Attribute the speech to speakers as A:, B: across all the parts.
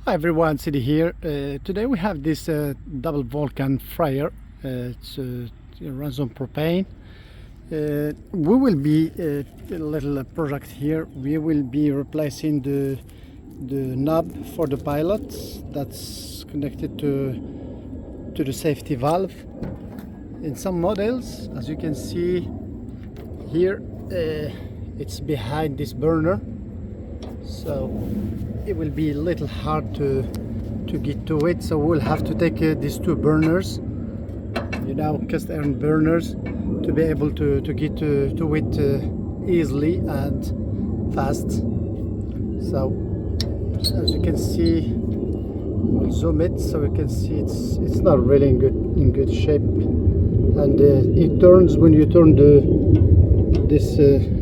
A: Hi everyone, City here. Today we have this double Vulcan fryer. It runs on propane. We will be a little project here. We will be replacing the knob for the pilot that's connected to the safety valve. In some models, as you can see here, it's behind this burner, so it will be a little hard to get to it. So we'll have to take these two burners, cast iron burners, to be able to get to it easily and fast. So as you can see, we'll zoom it so you can see it's not really in good shape, and it turns when you turn this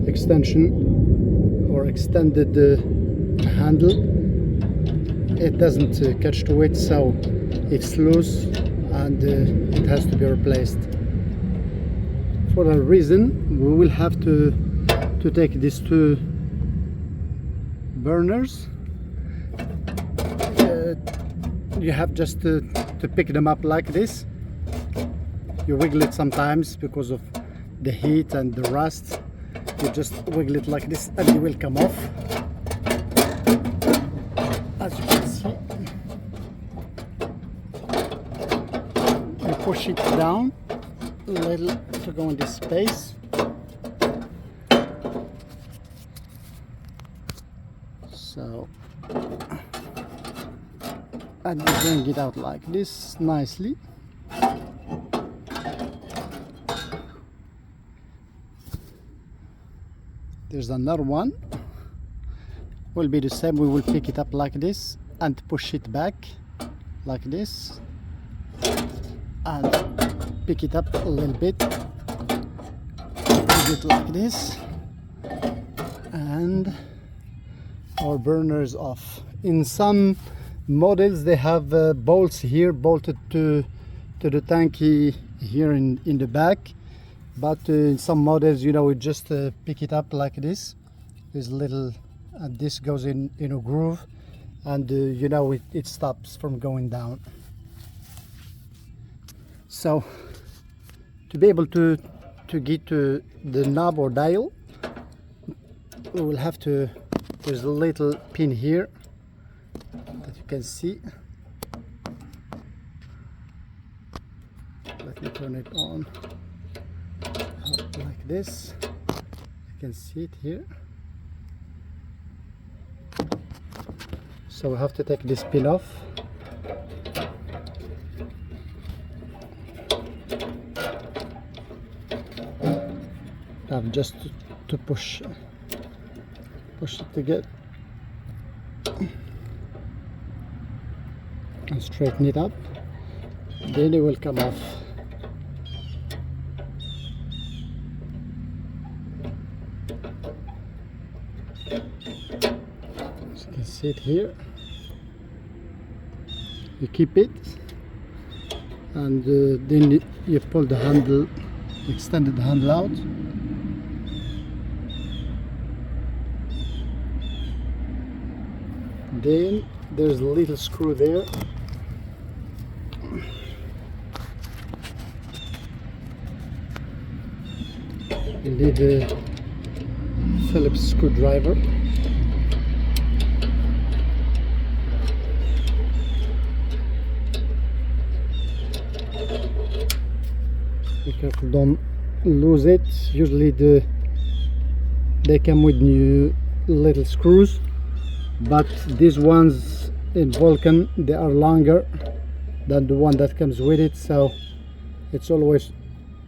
A: extension or extended handle. It doesn't catch to it, so it's loose and it has to be replaced. For that reason, we will have to take these two burners. You have just to pick them up like this. You wiggle it sometimes because of the heat and the rust. You just wiggle it like this and it will come off. As you can see, you push it down a little to go in this space. So, and you bring it out like this nicely. There's another one. Will be the same. We will pick it up like this and push it back like this and pick it up a little bit, put it like this, and our burner is off. In some models they have bolts here bolted to the tank here in the back, but in some models, we just pick it up like this. There's a little, and this goes in a groove, and it stops from going down. So to be able to get to the knob or dial, we will have to, there's a little pin here that you can see. Let me turn it on like this. You can see it here. So we have to take this pin off. Have just to push it together and straighten it up. Then it will come off. As you can see it here. You keep it, and then you pull the handle, extended the handle out. Then there's a little screw there. You need a Phillips screwdriver. Be careful, don't lose it. Usually they come with new little screws, but these ones in Vulcan, they are longer than the one that comes with it, so it's always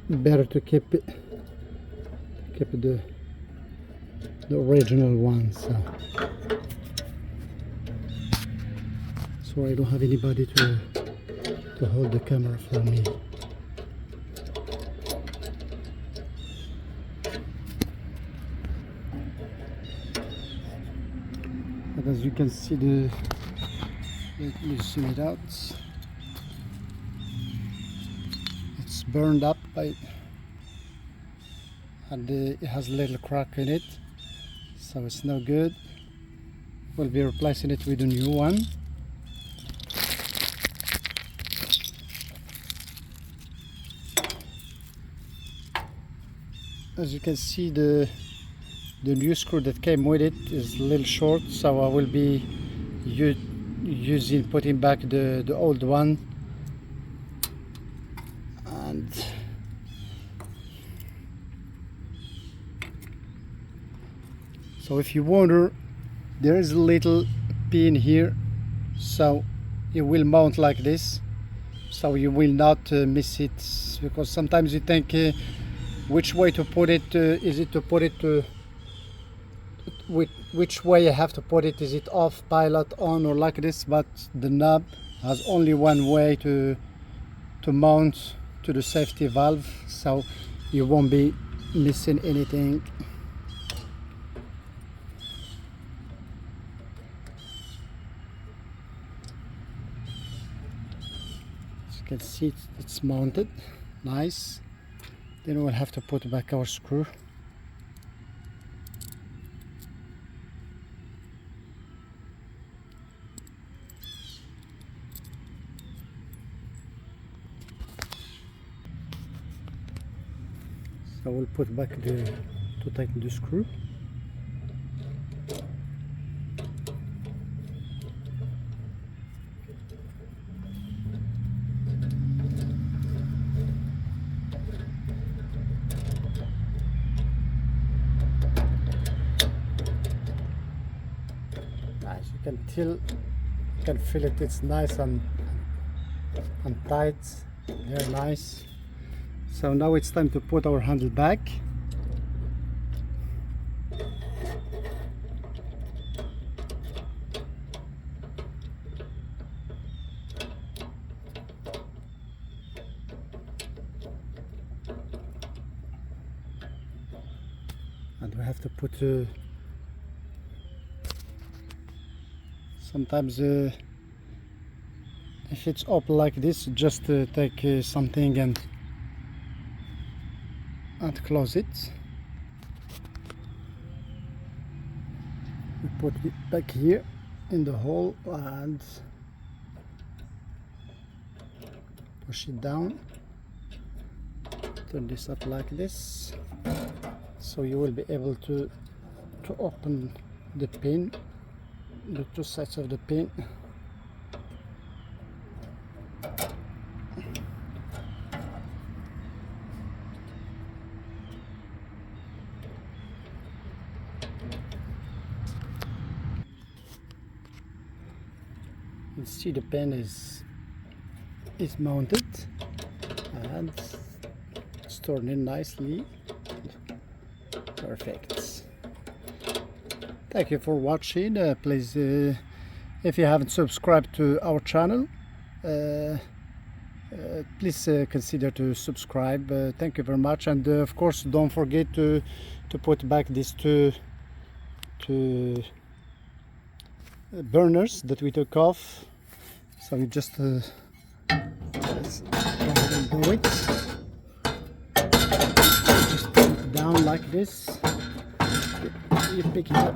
A: better to keep the original one. So I don't have anybody to hold the camera for me. But as you can see, let me zoom it out. It's burned up and it has a little crack in it, so it's no good. We'll be replacing it with a new one. as you can see, the new screw that came with it is a little short, so I will be putting back the old one. And so if you wonder, there is a little pin here, so it will mount like this, so you will not miss it, because sometimes you think which way to put it. Is it to put it which way you have to put it? Is it off, pilot, on, or like this? But the knob has only one way to mount to the safety valve, so you won't be missing anything. As you can see, it's mounted nice. Then we'll have to put back our screw. So we'll put back to tighten the screw. As you can feel it. It's nice and tight. Very nice. So now it's time to put our handle back. And we have to put sometimes if it's up like this, just take something and close it. We put it back here in the hole and push it down. Turn this up like this, so you will be able to open the pin, the two sides of the pin. You see the pen is mounted and it's turned in nicely. Perfect. Thank you for watching. Please, if you haven't subscribed to our channel, please consider to subscribe. Thank you very much, and of course don't forget to put back these two burners that we took off. So you just let's go ahead and do it. Just put it down like this. You pick it up.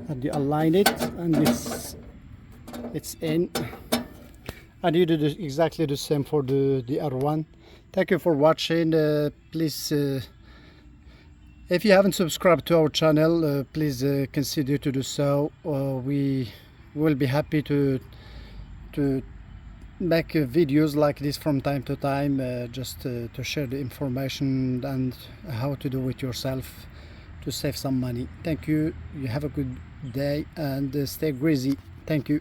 A: And you align it, and it's in. And you do exactly the same for the other one. Thank you for watching. Please, if you haven't subscribed to our channel, please consider to do so. We will be happy to make videos like this from time to time, just to share the information and how to do it yourself to save some money. Thank you. You have a good day and stay greasy. Thank you.